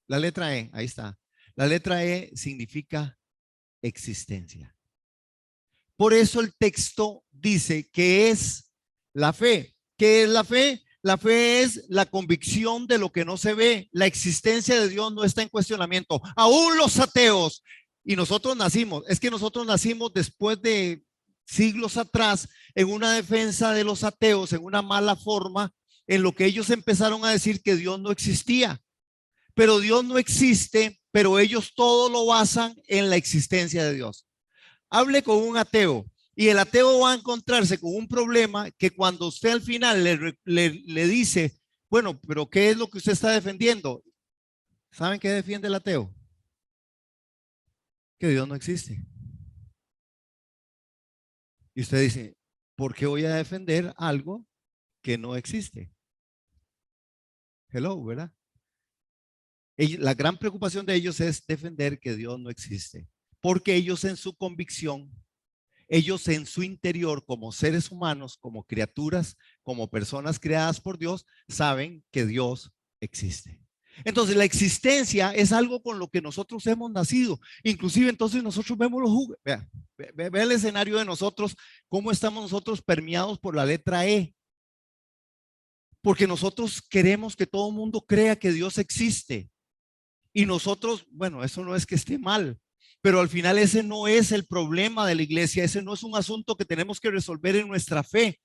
La letra E, ahí está. La letra E significa existencia. Por eso el texto dice que es la fe. ¿Qué es la fe? La fe es la convicción de lo que no se ve. La existencia de Dios no está en cuestionamiento. Aún los ateos, y nosotros nacimos, es que nosotros nacimos después de siglos atrás en una defensa de los ateos, en una mala forma, en lo que ellos empezaron a decir que Dios no existía. Pero Dios no existe, pero ellos todo lo basan en la existencia de Dios. Hable con un ateo y el ateo va a encontrarse con un problema que cuando usted al final le dice, bueno, pero ¿qué es lo que usted está defendiendo? ¿Saben qué defiende el ateo? Que Dios no existe. Y usted dice, ¿por qué voy a defender algo que no existe? Hello, ¿verdad? La gran preocupación de ellos es defender que Dios no existe, porque ellos en su convicción, ellos en su interior, como seres humanos, como criaturas, como personas creadas por Dios, saben que Dios existe. Entonces la existencia es algo con lo que nosotros hemos nacido. Inclusive entonces nosotros vemos los juguetes. Vea el escenario de nosotros, cómo estamos nosotros permeados por la letra E. Porque nosotros queremos que todo el mundo crea que Dios existe. Y nosotros, bueno, eso no es que esté mal, pero al final ese no es el problema de la iglesia, ese no es un asunto que tenemos que resolver en nuestra fe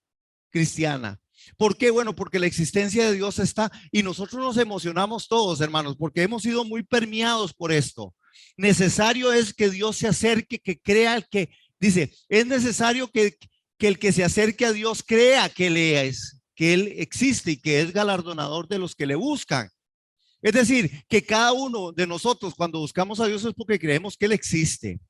cristiana. ¿Por qué? Bueno, porque la existencia de Dios está y nosotros nos emocionamos todos, hermanos, porque hemos sido muy permeados por esto. Necesario es que Dios se acerque, que crea que, dice, es necesario que el que se acerque a Dios crea que que Él existe y que es galardonador de los que le buscan. Es decir, que cada uno de nosotros cuando buscamos a Dios es porque creemos que Él existe.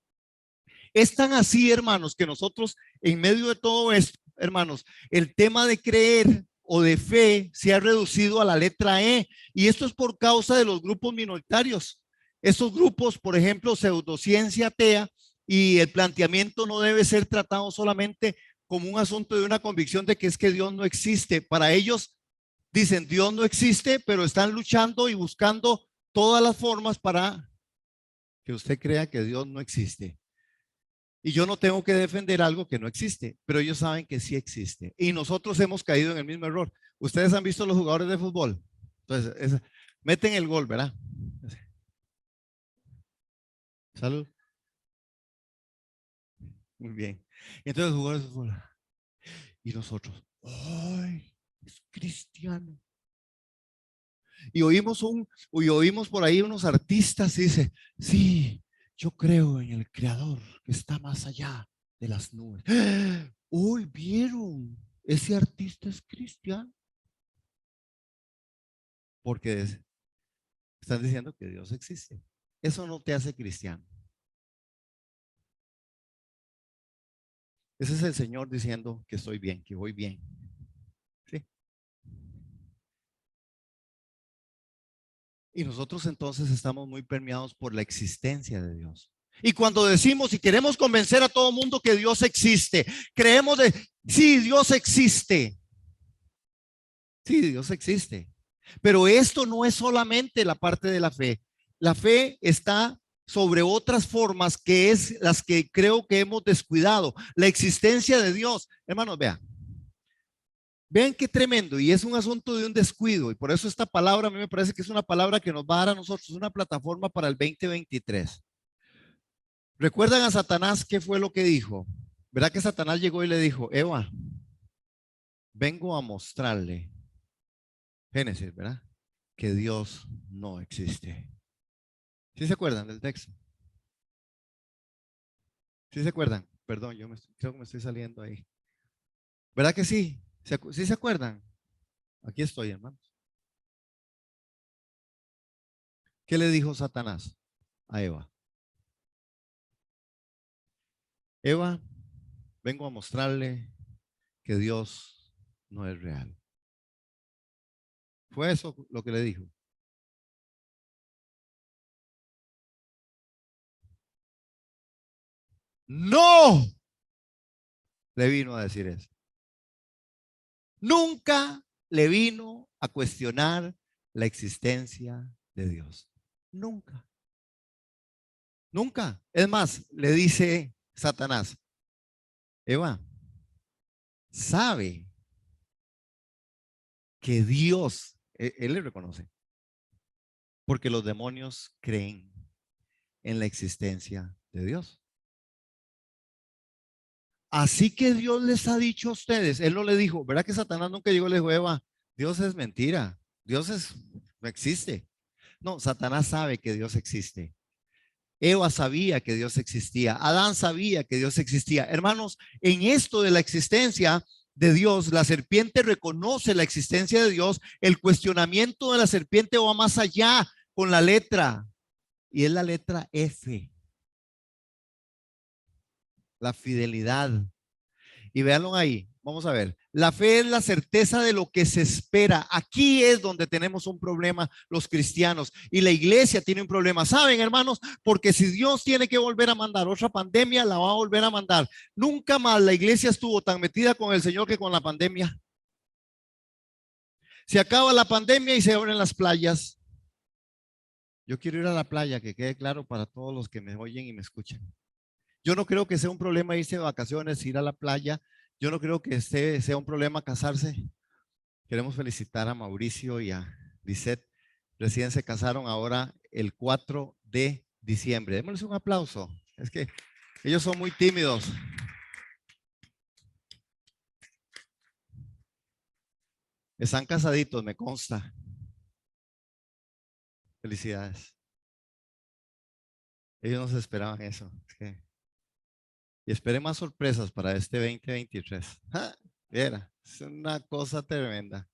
Es tan así, hermanos, que nosotros en medio de todo esto, hermanos, el tema de creer o de fe se ha reducido a la letra E. Y esto es por causa de los grupos minoritarios. Estos grupos, por ejemplo, pseudociencia atea, y el planteamiento no debe ser tratado solamente como un asunto de una convicción de que es que Dios no existe. Para ellos dicen Dios no existe, pero están luchando y buscando todas las formas para que usted crea que Dios no existe. Y yo no tengo que defender algo que no existe, pero ellos saben que sí existe. Y nosotros hemos caído en el mismo error. Ustedes han visto los jugadores de fútbol. Entonces, meten el gol, ¿verdad? Salud. Muy bien. Entonces, jugadores de fútbol. Y nosotros, ¡ay! Es cristiano. Y oímos por ahí unos artistas y dice, sí, yo creo en el creador que está más allá de las nubes. Uy, vieron, ese artista es cristiano. Porque están diciendo que Dios existe. Eso no te hace cristiano. Ese es el Señor diciendo que estoy bien, que voy bien. ¿Sí? Y nosotros entonces estamos muy permeados por la existencia de Dios. Y cuando decimos y queremos convencer a todo mundo que Dios existe, creemos de, sí, Dios existe. Sí, Dios existe. Pero esto no es solamente la parte de la fe. La fe está sobre otras formas que es las que creo que hemos descuidado. La existencia de Dios. Hermanos, vean. Vean qué tremendo. Y es un asunto de un descuido. Y por eso esta palabra a mí me parece que es una palabra que nos va a dar a nosotros una plataforma para el 2023. ¿Recuerdan a Satanás qué fue lo que dijo? ¿Verdad que Satanás llegó y le dijo, Eva, vengo a mostrarle, Génesis, ¿verdad? Que Dios no existe. ¿Sí se acuerdan del texto? ¿Sí se acuerdan? Perdón, creo que me estoy saliendo ahí. ¿Verdad que sí? ¿Sí se acuerdan? Aquí estoy, hermanos. ¿Qué le dijo Satanás a Eva? Eva, vengo a mostrarle que Dios no es real. ¿Fue eso lo que le dijo? No, le vino a decir eso. Nunca le vino a cuestionar la existencia de Dios. Nunca. Nunca. Es más, le dice Satanás, Eva, sabe que Dios, él le reconoce, porque los demonios creen en la existencia de Dios. Así que Dios les ha dicho a ustedes, él no le dijo, ¿verdad que Satanás nunca llegó y le dijo, Eva, Dios es mentira, no existe? No, Satanás sabe que Dios existe. Eva sabía que Dios existía. Adán sabía que Dios existía. Hermanos, en esto de la existencia de Dios, la serpiente reconoce la existencia de Dios. El cuestionamiento de la serpiente va más allá con la letra, y es la letra F, la fidelidad. Y véanlo ahí, vamos a ver. La fe es la certeza de lo que se espera. Aquí es donde tenemos un problema los cristianos, y la iglesia tiene un problema. ¿Saben, hermanos? Porque si Dios tiene que volver a mandar otra pandemia, la va a volver a mandar. Nunca más la iglesia estuvo tan metida con el Señor que con la pandemia. Se acaba la pandemia y se abren las playas. Yo quiero ir a la playa, que quede claro para todos los que me oyen y me escuchan. Yo no creo que sea un problema irse de vacaciones, ir a la playa. Yo no creo que sea un problema casarse. Queremos felicitar a Mauricio y a Lisette. Recién se casaron ahora el 4 de diciembre. Démosles un aplauso. Es que ellos son muy tímidos. Están casaditos, me consta. Felicidades. Ellos no se esperaban eso. Y esperen más sorpresas para este 2023. ¡Ja! Era, es una cosa tremenda.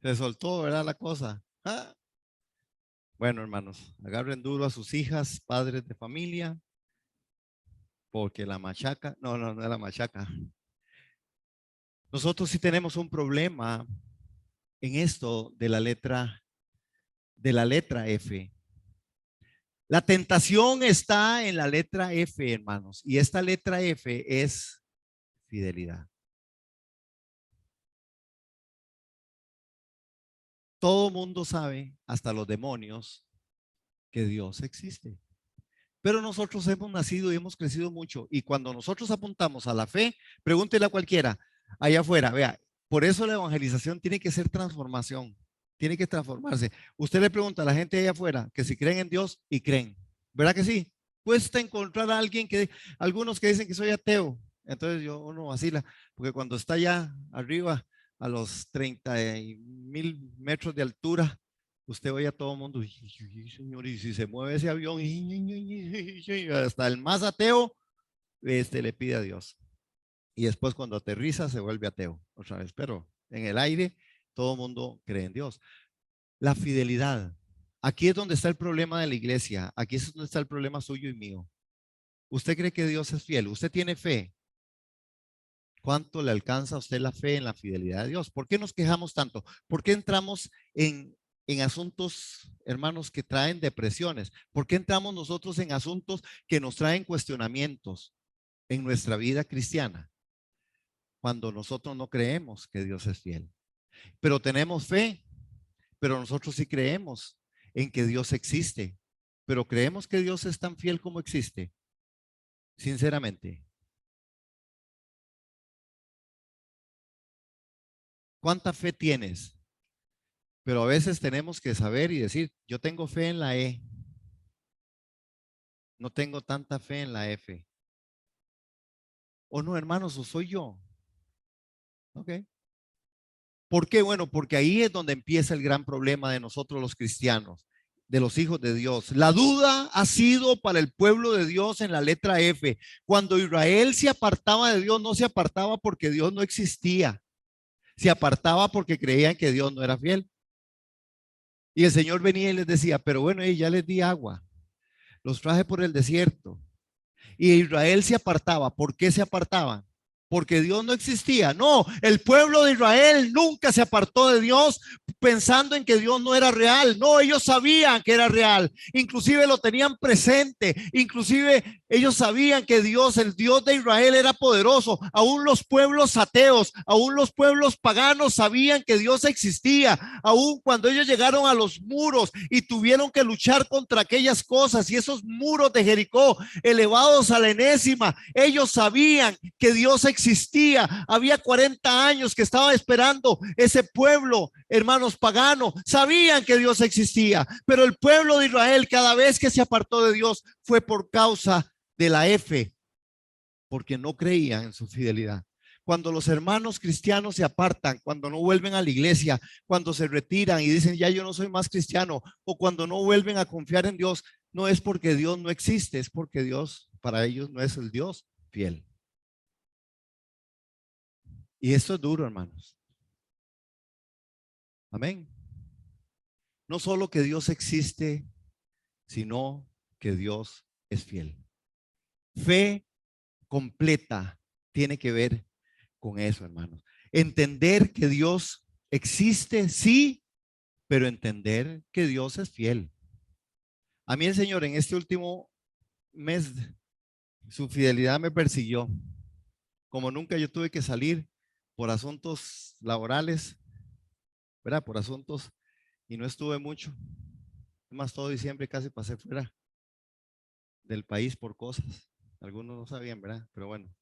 Se soltó, ¿verdad? La cosa. ¡Ja! Bueno, hermanos, agarren duro a sus hijas, padres de familia, porque la machaca, no es la machaca. Nosotros sí tenemos un problema en esto de la letra F. La tentación está en la letra F, hermanos, y esta letra F es fidelidad. Todo mundo sabe, hasta los demonios, que Dios existe. Pero nosotros hemos nacido y hemos crecido mucho, y cuando nosotros apuntamos a la fe, pregúntele a cualquiera allá afuera, vea, por eso la evangelización tiene que ser transformación, tiene que transformarse. Usted le pregunta a la gente allá afuera que si creen en Dios, y creen, ¿verdad que sí? Cuesta encontrar a alguien algunos que dicen que soy ateo. Entonces uno vacila, porque cuando está allá arriba a los 30.000 metros de altura, usted oye a todo el mundo, señor, y si se mueve ese avión, hasta el más ateo le pide a Dios. Y después cuando aterriza se vuelve ateo otra vez, pero en el aire todo el mundo cree en Dios. La fidelidad. Aquí es donde está el problema de la iglesia. Aquí es donde está el problema suyo y mío. ¿Usted cree que Dios es fiel? ¿Usted tiene fe? ¿Cuánto le alcanza a usted la fe en la fidelidad de Dios? ¿Por qué nos quejamos tanto? ¿Por qué entramos en asuntos, hermanos, que traen depresiones? ¿Por qué entramos nosotros en asuntos que nos traen cuestionamientos en nuestra vida cristiana? Cuando nosotros no creemos que Dios es fiel. Pero tenemos fe, pero nosotros sí creemos en que Dios existe. Pero creemos que Dios es tan fiel como existe. Sinceramente. ¿Cuánta fe tienes? Pero a veces tenemos que saber y decir, yo tengo fe en la E. No tengo tanta fe en la F. O no, hermanos, o soy yo. Ok. ¿Por qué? Bueno, porque ahí es donde empieza el gran problema de nosotros los cristianos, de los hijos de Dios. La duda ha sido para el pueblo de Dios en la letra F. Cuando Israel se apartaba de Dios, no se apartaba porque Dios no existía. Se apartaba porque creían que Dios no era fiel. Y el Señor venía y les decía, pero bueno, ya les di agua, los traje por el desierto. Y Israel se apartaba. ¿Por qué se apartaban? Porque Dios no existía. No, el pueblo de Israel nunca se apartó de Dios pensando en que Dios no era real. No, ellos sabían que era real. Inclusive lo tenían presente. Inclusive Ellos sabían que Dios, el Dios de Israel, era poderoso. Aún los pueblos ateos, aún los pueblos paganos sabían que Dios existía. Aún cuando ellos llegaron a los muros y tuvieron que luchar contra aquellas cosas y esos muros de Jericó elevados a la enésima, ellos sabían que Dios existía. Había 40 años que estaba esperando ese pueblo, hermanos paganos. Sabían que Dios existía, pero el pueblo de Israel, cada vez que se apartó de Dios, fue por causa de la F, porque no creían en su fidelidad. Cuando los hermanos cristianos se apartan, cuando no vuelven a la iglesia, cuando se retiran y dicen ya yo no soy más cristiano, o cuando no vuelven a confiar en Dios, no es porque Dios no existe, es porque Dios para ellos no es el Dios fiel. Y esto es duro, hermanos. Amén. No solo que Dios existe, sino que Dios es fiel. Fe completa tiene que ver con eso, hermanos. Entender que Dios existe, sí, pero entender que Dios es fiel. A mí el Señor en este último mes, su fidelidad me persiguió. Como nunca yo tuve que salir por asuntos laborales, ¿verdad? Por asuntos, y no estuve mucho. Más todo diciembre casi pasé fuera del país por cosas. Algunos no sabían, ¿verdad? Pero bueno,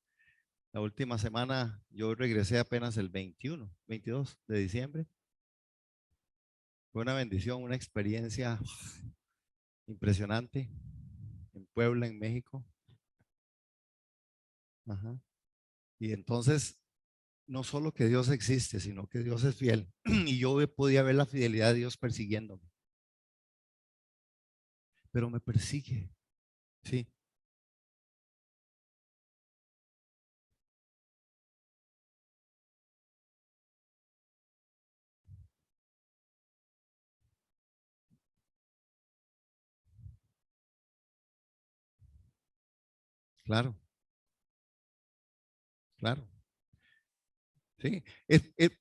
la última semana yo regresé apenas el 21, 22 de diciembre. Fue una bendición, una experiencia impresionante en Puebla, en México. Ajá. Y entonces, no solo que Dios existe, sino que Dios es fiel. Y yo podía ver la fidelidad de Dios persiguiéndome. Pero me persigue. Sí, claro, claro. Sí,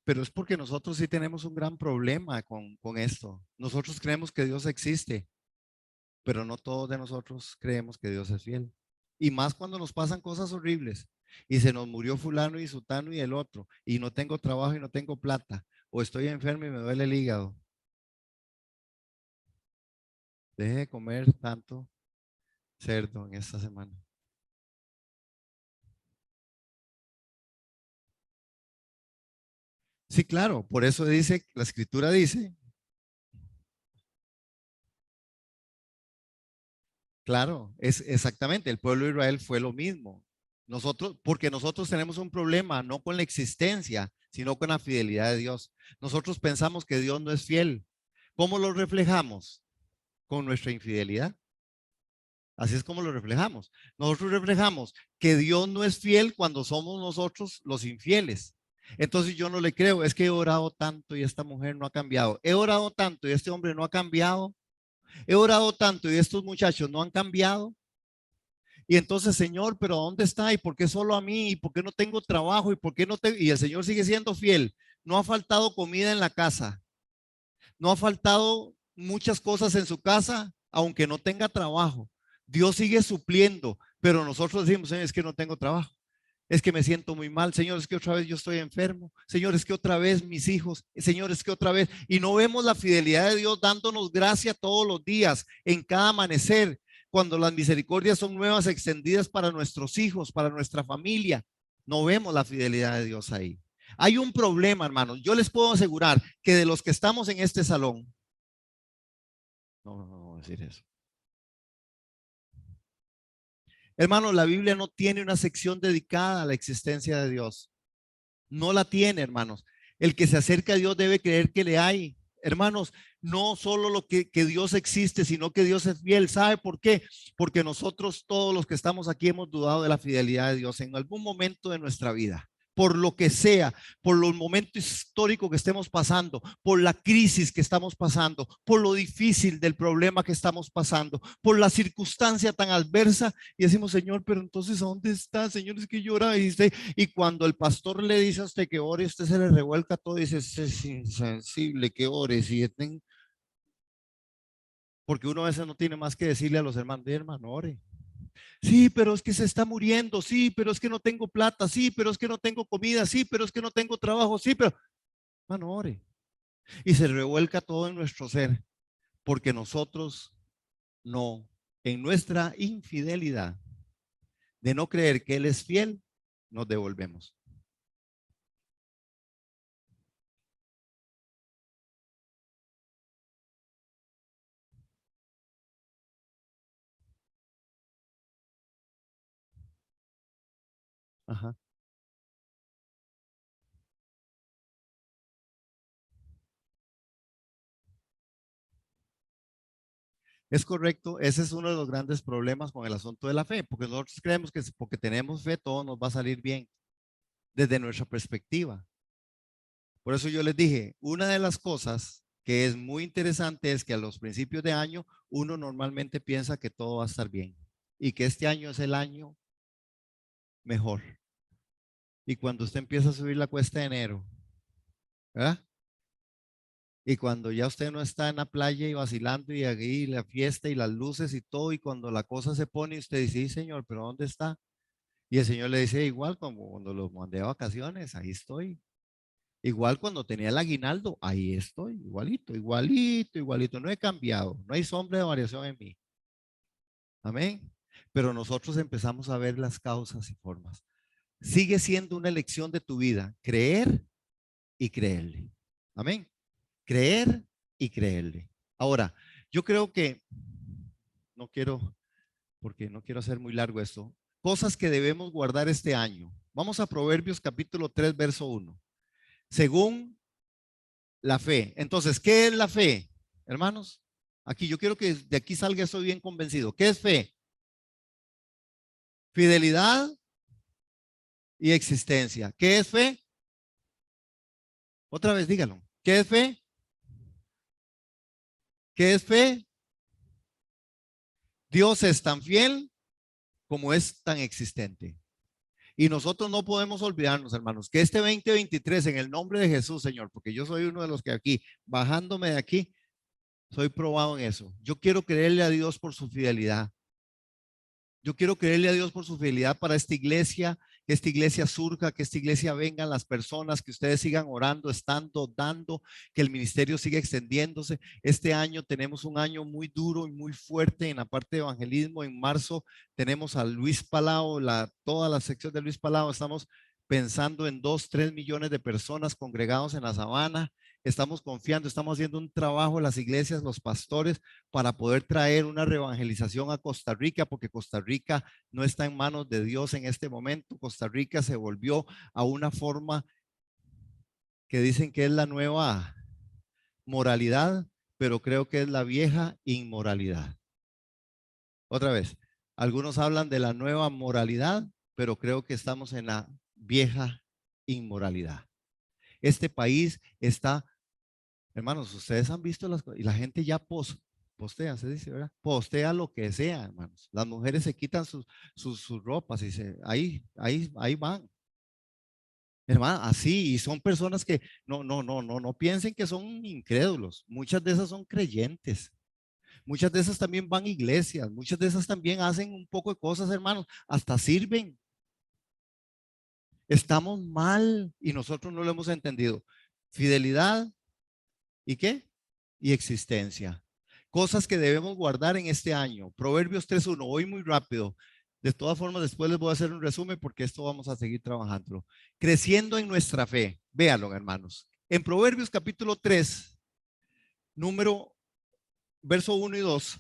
pero es porque nosotros sí tenemos un gran problema con esto. Nosotros creemos que Dios existe, pero no todos de nosotros creemos que Dios es fiel. Y más cuando nos pasan cosas horribles y se nos murió fulano y sutano y el otro, y no tengo trabajo y no tengo plata, o estoy enfermo y me duele el hígado. Deje de comer tanto cerdo en esta semana. Sí, claro, por eso dice, la escritura dice, claro, es exactamente, el pueblo de Israel fue lo mismo. Nosotros, porque nosotros tenemos un problema, no con la existencia, sino con la fidelidad de Dios. Nosotros pensamos que Dios no es fiel. ¿Cómo lo reflejamos? Con nuestra infidelidad. Así es como lo reflejamos. Nosotros reflejamos que Dios no es fiel cuando somos nosotros los infieles. Entonces yo no le creo, es que he orado tanto y esta mujer no ha cambiado. He orado tanto y este hombre no ha cambiado. He orado tanto y estos muchachos no han cambiado. Y entonces, Señor, pero ¿dónde está? ¿Y por qué solo a mí? ¿Y por qué no tengo trabajo? ¿Y por qué no tengo? Y el Señor sigue siendo fiel. No ha faltado comida en la casa. No ha faltado muchas cosas en su casa, aunque no tenga trabajo. Dios sigue supliendo, pero nosotros decimos, Señor, es que no tengo trabajo. Es que me siento muy mal, Señor, es que otra vez yo estoy enfermo, Señor, es que otra vez mis hijos, Señor, es que otra vez, y no vemos la fidelidad de Dios dándonos gracia todos los días, en cada amanecer, cuando las misericordias son nuevas, extendidas para nuestros hijos, para nuestra familia, no vemos la fidelidad de Dios ahí. Hay un problema, hermanos, yo les puedo asegurar que de los que estamos en este salón, no voy a decir eso. Hermanos, la Biblia no tiene una sección dedicada a la existencia de Dios. No la tiene, hermanos. El que se acerca a Dios debe creer que le hay. Hermanos, no solo lo que Dios existe, sino que Dios es fiel. ¿Sabe por qué? Porque nosotros todos los que estamos aquí hemos dudado de la fidelidad de Dios en algún momento de nuestra vida. Por lo que sea, por los momentos históricos que estemos pasando, por la crisis que estamos pasando, por lo difícil del problema que estamos pasando, por la circunstancia tan adversa, y decimos, Señor, pero entonces ¿a dónde está? Señor, es que llora y cuando el pastor le dice a usted que ore, usted se le revuelca todo y dice, es insensible que ore, porque uno a veces no tiene más que decirle a los hermanos, hermano, ore. Sí, pero es que se está muriendo. Sí, pero es que no tengo plata. Sí, pero es que no tengo comida. Sí, pero es que no tengo trabajo. Sí, pero, mano, ore. Y se revuelca todo en nuestro ser, porque nosotros no, en nuestra infidelidad de no creer que Él es fiel, nos devolvemos. Ajá. Es correcto, ese es uno de los grandes problemas con el asunto de la fe, porque nosotros creemos que porque tenemos fe todo nos va a salir bien desde nuestra perspectiva. Por eso yo les dije, una de las cosas que es muy interesante es que a los principios de año uno normalmente piensa que todo va a estar bien y que este año es el año mejor. Y cuando usted empieza a subir la cuesta de enero, ¿verdad? Y cuando ya usted no está en la playa y vacilando y aquí la fiesta y las luces y todo, y cuando la cosa se pone, usted dice, sí, señor, pero ¿dónde está? Y el señor le dice, igual como cuando los mandé a vacaciones, ahí estoy. Igual cuando tenía el aguinaldo, ahí estoy, igualito, igualito, igualito. No he cambiado, no hay sombra de variación en mí. Amén. Pero nosotros empezamos a ver las causas y formas. Sigue siendo una elección de tu vida, creer y creerle. Amén. Creer y creerle. Ahora, yo creo que, no quiero, porque no quiero hacer muy largo esto, cosas que debemos guardar este año. Vamos a Proverbios capítulo 3 verso 1. Según la fe. Entonces, ¿qué es la fe? Hermanos, aquí yo quiero que de aquí salga esto bien convencido. ¿Qué es fe? Fidelidad y existencia. ¿Qué es fe? Otra vez dígalo. ¿Qué es fe? ¿Qué es fe? Dios es tan fiel como es tan existente. Y nosotros no podemos olvidarnos, hermanos, que este 2023, en el nombre de Jesús, Señor, porque yo soy uno de los que aquí, bajándome de aquí, soy probado en eso. Yo quiero creerle a Dios por su fidelidad. Yo quiero creerle a Dios por su fidelidad para esta iglesia, que esta iglesia surja, que esta iglesia vengan las personas, que ustedes sigan orando, estando, dando, que el ministerio siga extendiéndose. Este año tenemos un año muy duro y muy fuerte en la parte de evangelismo. En marzo tenemos a Luis Palao, toda la sección de Luis Palao. Estamos pensando en 2, 3 millones de personas congregados en la sabana. Estamos confiando, estamos haciendo un trabajo en las iglesias, los pastores, para poder traer una reevangelización a Costa Rica, porque Costa Rica no está en manos de Dios en este momento. Costa Rica se volvió a una forma que dicen que es la nueva moralidad, pero creo que es la vieja inmoralidad. Otra vez, algunos hablan de la nueva moralidad, pero creo que estamos en la vieja inmoralidad. Este país está, hermanos, ustedes han visto las cosas y la gente ya postea, se dice, ¿verdad? Postea lo que sea, hermanos. Las mujeres se quitan sus ropas y ahí van. Hermano, así, y son personas que no piensen que son incrédulos. Muchas de esas son creyentes. Muchas de esas también van a iglesias. Muchas de esas también hacen un poco de cosas, hermanos. Hasta sirven. Estamos mal y nosotros no lo hemos entendido. Fidelidad y qué? Y existencia. Cosas que debemos guardar en este año. Proverbios 3:1. Hoy muy rápido. De todas formas, después les voy a hacer un resumen porque esto vamos a seguir trabajando. Creciendo en nuestra fe. Véanlo, hermanos. En Proverbios capítulo 3, número, verso 1 y 2.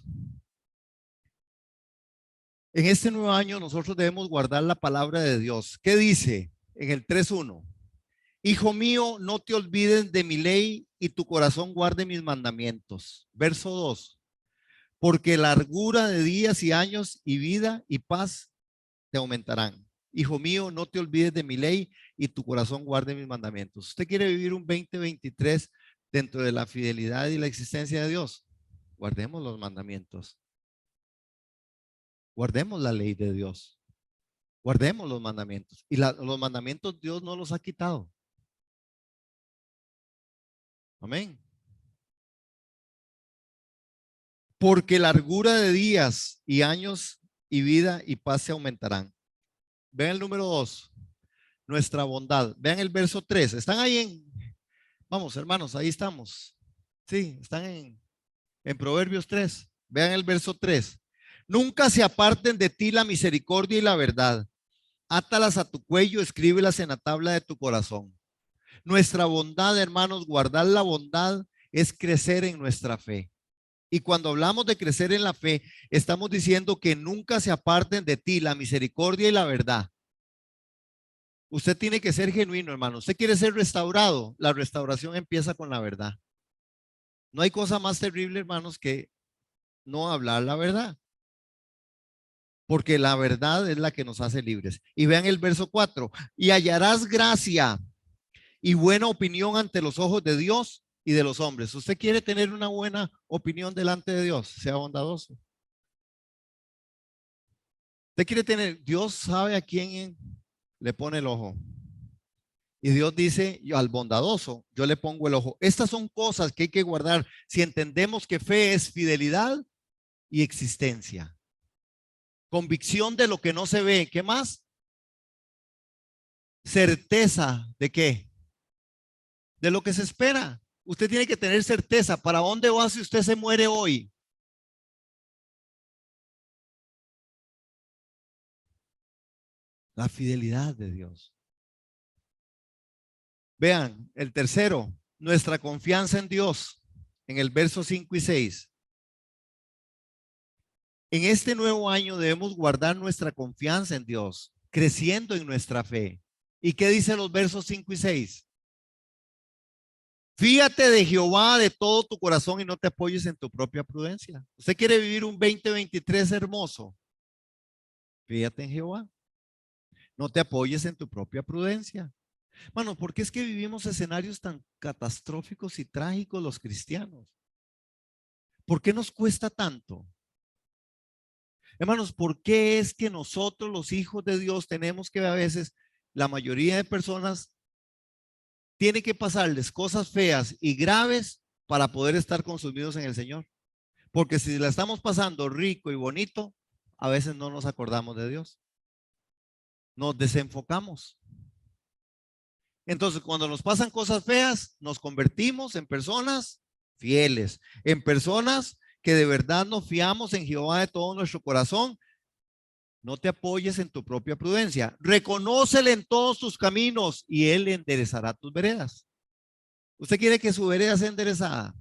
En este nuevo año nosotros debemos guardar la palabra de Dios. ¿Qué dice en el 3:1? Hijo mío, no te olvides de mi ley y tu corazón guarde mis mandamientos. Verso 2. Porque largura de días y años y vida y paz te aumentarán. Hijo mío, no te olvides de mi ley y tu corazón guarde mis mandamientos. ¿Usted quiere vivir un 2023 dentro de la fidelidad y la existencia de Dios? Guardemos los mandamientos. Guardemos la ley de Dios. Guardemos los mandamientos. Y los mandamientos Dios no los ha quitado. Amén. Porque largura de días y años y vida y paz se aumentarán. Vean el número 2, nuestra bondad. Vean el verso 3. ¿Están ahí vamos, hermanos, ahí estamos? Sí, están en Proverbios 3. Vean el verso 3. Nunca se aparten de ti la misericordia y la verdad. Átalas a tu cuello, escríbelas en la tabla de tu corazón. Nuestra bondad, hermanos, guardar la bondad es crecer en nuestra fe. Y cuando hablamos de crecer en la fe, estamos diciendo que nunca se aparten de ti la misericordia y la verdad. Usted tiene que ser genuino, hermano. Usted quiere ser restaurado. La restauración empieza con la verdad. No hay cosa más terrible, hermanos, que no hablar la verdad. Porque la verdad es la que nos hace libres. Y vean el verso 4. Y hallarás gracia y buena opinión ante los ojos de Dios y de los hombres. Usted quiere tener una buena opinión delante de Dios, sea bondadoso. Usted quiere tener, Dios sabe a quién le pone el ojo. Y Dios dice, yo al bondadoso, yo le pongo el ojo. Estas son cosas que hay que guardar si entendemos que fe es fidelidad y existencia. Convicción de lo que no se ve. ¿Qué más? Certeza de qué? De lo que se espera. Usted tiene que tener certeza. ¿Para dónde va si usted se muere hoy? La fidelidad de Dios. Vean, el tercero, nuestra confianza en Dios, en el verso 5 y 6. En este nuevo año debemos guardar nuestra confianza en Dios, creciendo en nuestra fe. ¿Y qué dicen los versos 5 y 6? Fíate de Jehová de todo tu corazón y no te apoyes en tu propia prudencia. ¿Usted quiere vivir un 2023 hermoso? Fíjate en Jehová. No te apoyes en tu propia prudencia. Bueno, ¿por qué es que vivimos escenarios tan catastróficos y trágicos los cristianos? ¿Por qué nos cuesta tanto? Hermanos, ¿por qué es que nosotros los hijos de Dios tenemos que a veces, la mayoría de personas tiene que pasarles cosas feas y graves para poder estar consumidos en el Señor? Porque si la estamos pasando rico y bonito, a veces no nos acordamos de Dios. Nos desenfocamos. Entonces, cuando nos pasan cosas feas, nos convertimos en personas fieles, en personas que de verdad nos fiamos en Jehová de todo nuestro corazón. No te apoyes en tu propia prudencia. Reconócele en todos tus caminos y Él enderezará tus veredas. ¿Usted quiere que su vereda sea enderezada?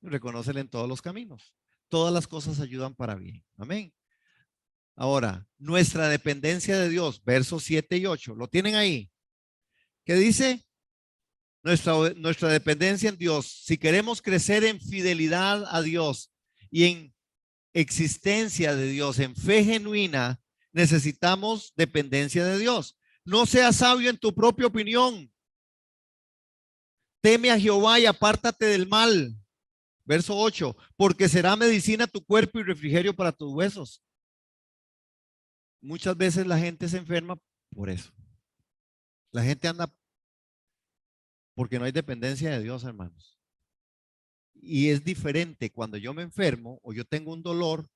Reconócele en todos los caminos. Todas las cosas ayudan para bien. Amén. Ahora, nuestra dependencia de Dios, versos 7 y 8. ¿Lo tienen ahí? ¿Qué dice? Nuestra dependencia en Dios. Si queremos crecer en fidelidad a Dios y en existencia de Dios, en fe genuina, necesitamos dependencia de Dios. No seas sabio en tu propia opinión. Teme a Jehová y apártate del mal. Verso 8, porque será medicina tu cuerpo y refrigerio para tus huesos. Muchas veces la gente se enferma por eso. La gente anda porque no hay dependencia de Dios, hermanos. Y es diferente cuando yo me enfermo o yo tengo un dolor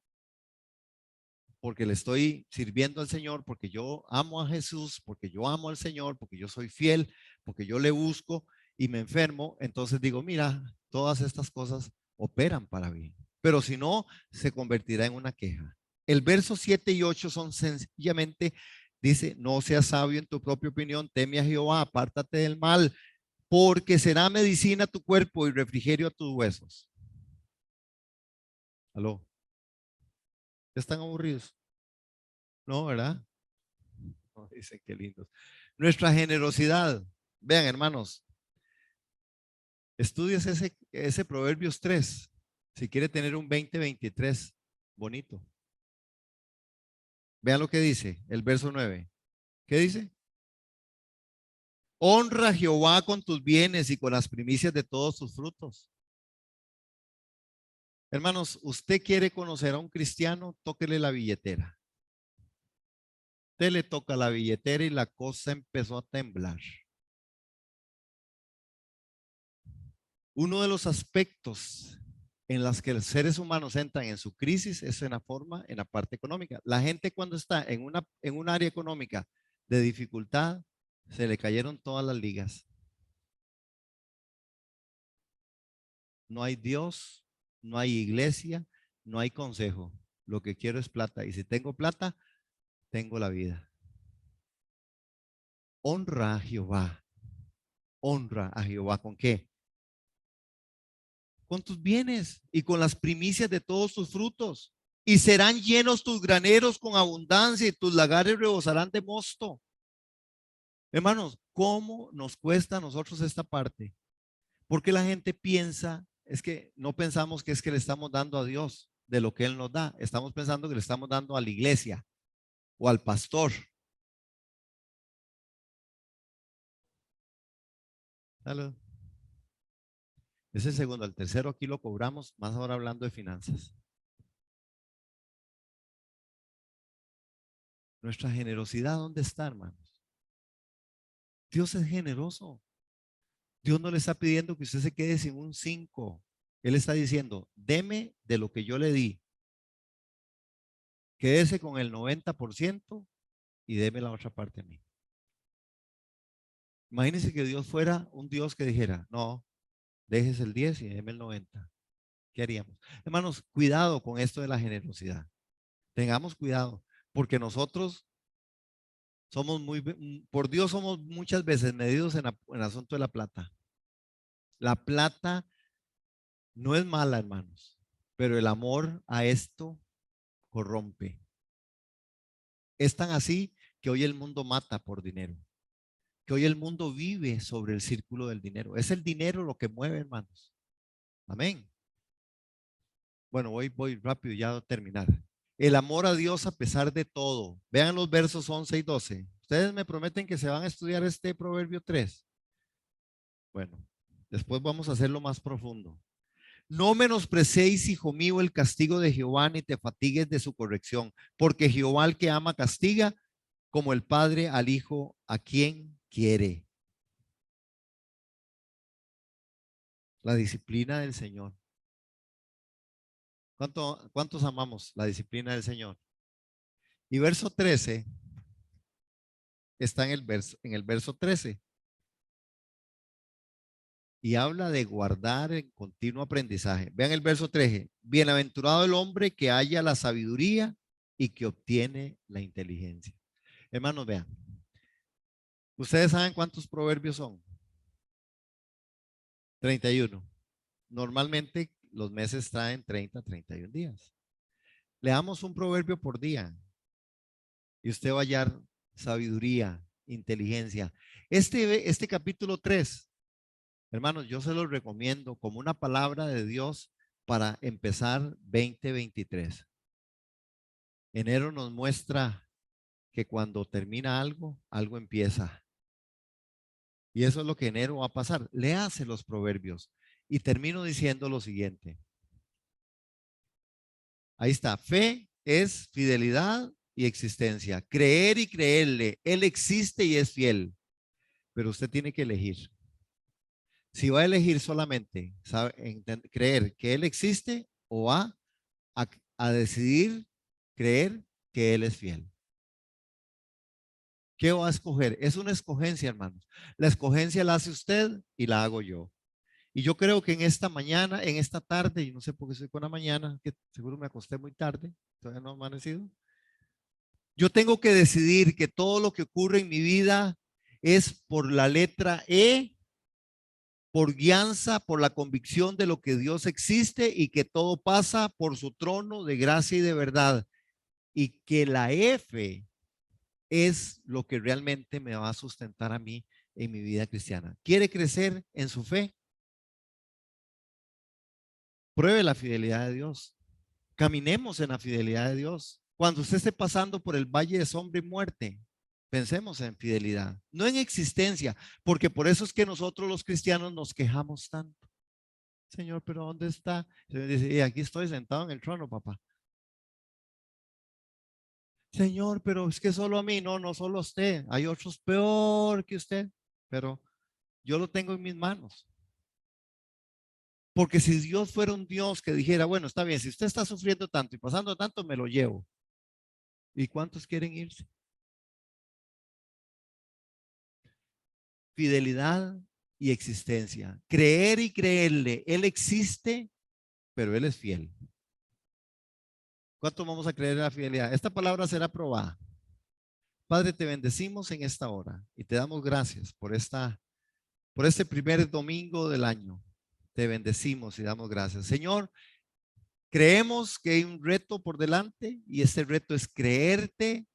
porque le estoy sirviendo al Señor, porque yo amo a Jesús, porque yo amo al Señor, porque yo soy fiel, porque yo le busco y me enfermo, entonces digo, mira, todas estas cosas operan para bien. Pero si no, se convertirá en una queja. El verso 7 y 8 son sencillamente, dice, no seas sabio en tu propia opinión, teme a Jehová, apártate del mal, porque será medicina a tu cuerpo y refrigerio a tus huesos. ¿Aló? ¿Están aburridos? No, ¿verdad? No, dicen qué lindos. Nuestra generosidad. Vean, hermanos, estudies ese Proverbios 3 si quiere tener un 2023 bonito. Vean lo que dice el verso 9. ¿Qué dice? Honra a Jehová con tus bienes y con las primicias de todos tus frutos. Hermanos, usted quiere conocer a un cristiano, tóquele la billetera. Usted le toca la billetera y la cosa empezó a temblar. Uno de los aspectos en las que los seres humanos entran en su crisis es en la forma, en la parte económica. La gente cuando está en un área económica de dificultad, se le cayeron todas las ligas. No hay Dios, no hay iglesia, no hay consejo. Lo que quiero es plata. Y si tengo plata, tengo la vida. Honra a Jehová. Honra a Jehová. ¿Con qué? Con tus bienes y con las primicias de todos tus frutos. Y serán llenos tus graneros con abundancia y tus lagares rebosarán de mosto. Hermanos, ¿cómo nos cuesta a nosotros esta parte? Porque la gente piensa, es que no pensamos que es que le estamos dando a Dios de lo que Él nos da. Estamos pensando que le estamos dando a la iglesia o al pastor. Salud. Ese segundo, al tercero aquí lo cobramos, más ahora hablando de finanzas. Nuestra generosidad, ¿dónde está, hermanos? Dios es generoso. Dios no le está pidiendo que usted se quede sin un 5. Él está diciendo, deme de lo que yo le di. Quédese con el 90% y deme la otra parte a mí. Imagínense que Dios fuera un Dios que dijera, no, dejes el 10 y deme el 90. ¿Qué haríamos? Hermanos, cuidado con esto de la generosidad. Tengamos cuidado, porque nosotros somos por Dios somos muchas veces medidos en el asunto de la plata. La plata no es mala, hermanos, pero el amor a esto corrompe. Es tan así que hoy el mundo mata por dinero, que hoy el mundo vive sobre el círculo del dinero. Es el dinero lo que mueve, hermanos. Amén. Bueno, voy rápido ya a terminar. El amor a Dios a pesar de todo. Vean los versos 11 y 12. Ustedes me prometen que se van a estudiar este proverbio 3. Bueno, después vamos a hacerlo más profundo. No menosprecéis, hijo mío, el castigo de Jehová, ni te fatigues de su corrección, porque Jehová al que ama castiga, como el padre al hijo a quien quiere. La disciplina del Señor. ¿Cuántos amamos la disciplina del Señor? Y verso 13 está en el verso 13 y habla de guardar en continuo aprendizaje. Vean el verso 13. Bienaventurado el hombre que haya la sabiduría y que obtiene la inteligencia. Hermanos, vean. ¿Ustedes saben cuántos proverbios son? 31. Normalmente los meses traen 30, 31 días. Leamos un proverbio por día y usted va a hallar sabiduría, inteligencia. Este capítulo 3, hermanos, yo se los recomiendo como una palabra de Dios para empezar 2023. Enero nos muestra que cuando termina algo, algo empieza. Y eso es lo que enero va a pasar. Léase los proverbios. Y termino diciendo lo siguiente. Ahí está. Fe es fidelidad y existencia. Creer y creerle. Él existe y es fiel. Pero usted tiene que elegir. Si va a elegir solamente creer que Él existe o va a decidir creer que Él es fiel. ¿Qué va a escoger? Es una escogencia, hermanos. La escogencia la hace usted y la hago yo. Y yo creo que en esta mañana, en esta tarde, y no sé por qué estoy con la mañana, que seguro me acosté muy tarde, todavía no ha amanecido. Yo tengo que decidir que todo lo que ocurre en mi vida es por la letra E, por guianza, por la convicción de lo que Dios existe y que todo pasa por su trono de gracia y de verdad. Y que la F es lo que realmente me va a sustentar a mí en mi vida cristiana. ¿Quiere crecer en su fe? Pruebe la fidelidad de Dios. Caminemos en la fidelidad de Dios. Cuando usted esté pasando por el valle de sombra y muerte, pensemos en fidelidad, no en existencia, porque por eso es que nosotros los cristianos nos quejamos tanto. Señor, pero ¿dónde está? El Señor dice, y aquí estoy sentado en el trono, papá. Señor, pero es que solo a mí, no, no solo a usted, hay otros peor que usted, pero yo lo tengo en mis manos. Porque si Dios fuera un Dios que dijera, bueno, está bien, si usted está sufriendo tanto y pasando tanto, me lo llevo. ¿Y cuántos quieren irse? Fidelidad y existencia. Creer y creerle. Él existe, pero Él es fiel. ¿Cuánto vamos a creer en la fidelidad? Esta palabra será probada. Padre, te bendecimos en esta hora y te damos gracias por este primer domingo del año. Te bendecimos y damos gracias. Señor, creemos que hay un reto por delante y este reto es creerte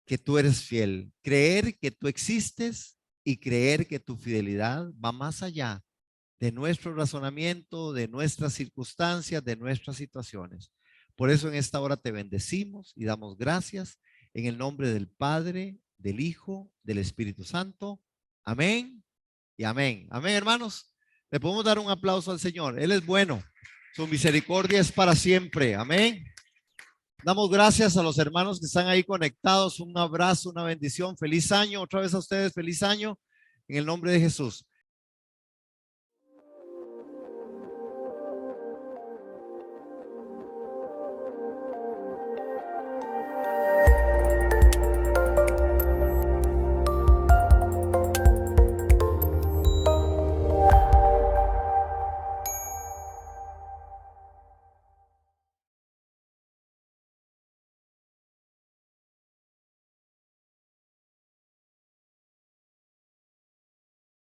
que tú eres fiel, creer que tú existes y creer que tu fidelidad va más allá de nuestro razonamiento, de nuestras circunstancias, de nuestras situaciones. Por eso en esta hora te bendecimos y damos gracias en el nombre del Padre, del Hijo, del Espíritu Santo. Amén y amén. Amén, hermanos. Le podemos dar un aplauso al Señor. Él es bueno. Su misericordia es para siempre. Amén. Damos gracias a los hermanos que están ahí conectados. Un abrazo, una bendición. Feliz año. Otra vez a ustedes, feliz año. En el nombre de Jesús.